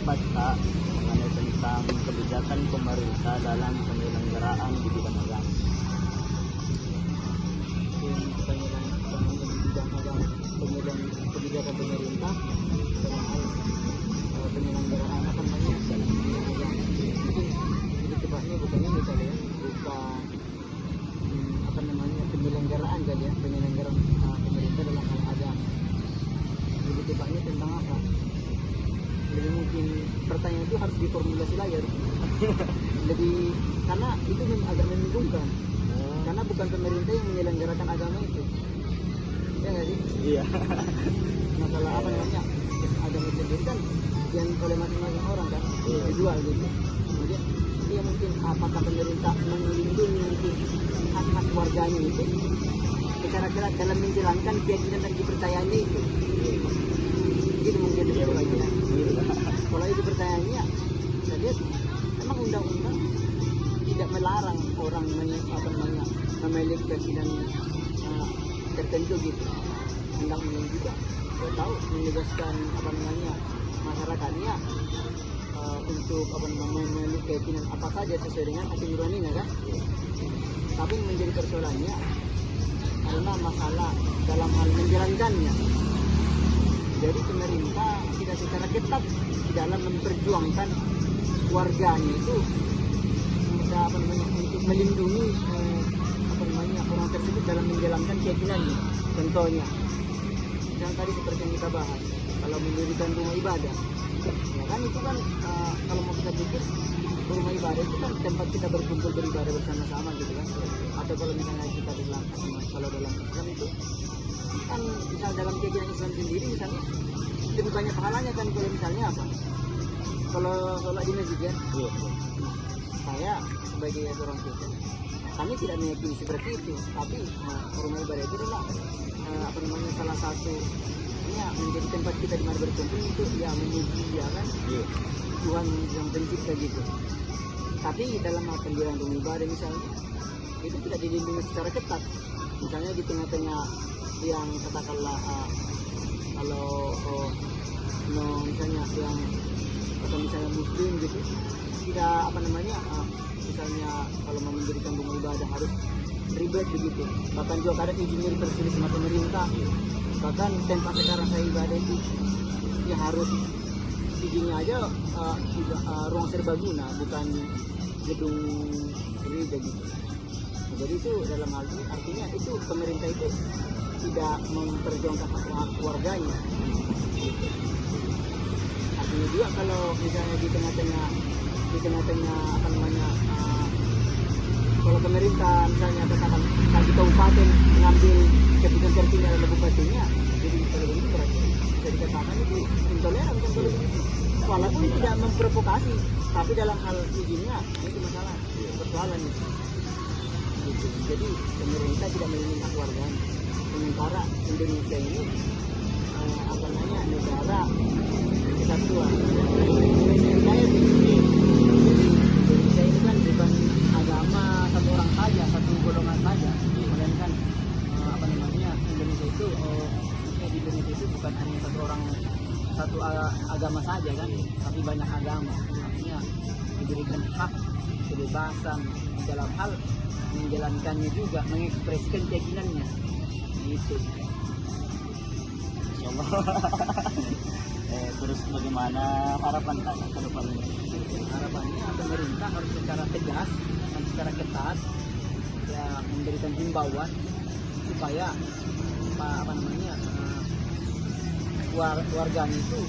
baca mengenai tentang kebijakan pemerintah dalam penyelenggaraan di bidang agama. Kebijakan pemerintah dalam hal penyelenggaraan apa namanya dalam bidang agama. Mungkin lebih tepatnya bukannya misalnya bukan apa namanya penyelenggaraan kali ya, penyelenggaraan pemerintah dalam hal agama. Lebih tepatnya tentang apa? Lebih mungkin pertanyaan itu harus diformulasi lagi lebih, karena itu agak membingungkan. Karena bukan pemerintah yang menyelenggarakan agama itu, ya nggak sih? Iya. Masalah apa namanya agama sendiri kan yang oleh masing-masing orang kan dijual gitu. Kemudian dia mungkin apakah pemerintah melindungi mungkin hak-hak warganya itu secara jelas dalam menjalankan keyakinan dan kepercayaannya itu. Gitu mungkin Iya, lagi. iya. Kalau itu pertanyaannya, saya memang undang-undang tidak melarang orang memiliki keyakinan tertentu gitu. Undang-undang juga saya tahu menugaskan apa namanya masyarakatnya untuk apa namanya memiliki keyakinan apa saja sesuai dengan hati nuraninya kan. Tapi yang menjadi persoalannya karena masalah dalam hal menjalankannya. Jadi pemerintah tidak secara ketat di dalam memperjuangkan warganya itu apa namanya untuk melindungi apa namanya orang tersebut dalam menjalankan keyakinannya. Contohnya, yang tadi seperti yang kita bahas, kalau mendirikan rumah ibadah, ya kan itu kan kalau mau kita pikir rumah ibadah itu kan tempat kita berkumpul beribadah bersama-sama gitu kan. Atau kalau misalnya kita bilang kalau dalam Islam itu kan misal dalam keyakinan Islam sendiri misalnya lebih banyak pahalanya kan kalau misalnya apa? Kalau sholat di masjid ya. Saya sebagai seorang Kristen, kami tidak meyakini seperti itu, tapi rumah ibadah itu adalah apa namanya salah satu menjadi tempat kita di mana berkumpul untuk ya memuji ya kan Tuhan yang pencipta gitu. Tapi dalam pendirian rumah ibadah misalnya itu tidak dilindungi secara ketat. Misalnya di tengah-tengah yang katakanlah kalau misalnya yang atau misalnya muslim gitu tidak apa namanya misalnya kalau mau mendirikan rumah ibadah harus ribet begitu, bahkan juga kadang izinnya tersulit sama pemerintah, bahkan tempat sekarang saya ibadah itu ya harus izinnya aja ruang serbaguna bukan gedung gereja gitu. Jadi itu dalam hal ini artinya itu pemerintah itu tidak memperjuangkan hak warganya gitu. Artinya juga kalau misalnya di tengah-tengah apa namanya kalau pemerintah misalnya katakan di kabupaten mengambil keputusan tertinggal oleh bupatinya, jadi kalau begitu berarti bisa dikatakan itu intoleran kan kalau begitu. Walaupun tidak memprovokasi, tapi dalam hal izinnya itu masalah persoalan itu. Gitu. Jadi pemerintah tidak melindungi hak warganya. Sementara Indonesia ini apa namanya negara kesatuan. Indonesia ini kan bukan agama satu orang saja, satu golongan saja, melainkan apa namanya Indonesia itu di Indonesia itu bukan hanya satu agama saja kan, tapi banyak agama. Artinya diberikan hak kebebasan dalam hal menjalankannya juga, mengekspresikan keyakinannya gitu. Insyaallah. Terus bagaimana harapan kalian ke depan ini? Harapannya pemerintah harus secara tegas dan secara ketat ya memberikan himbauan supaya apa namanya warganya itu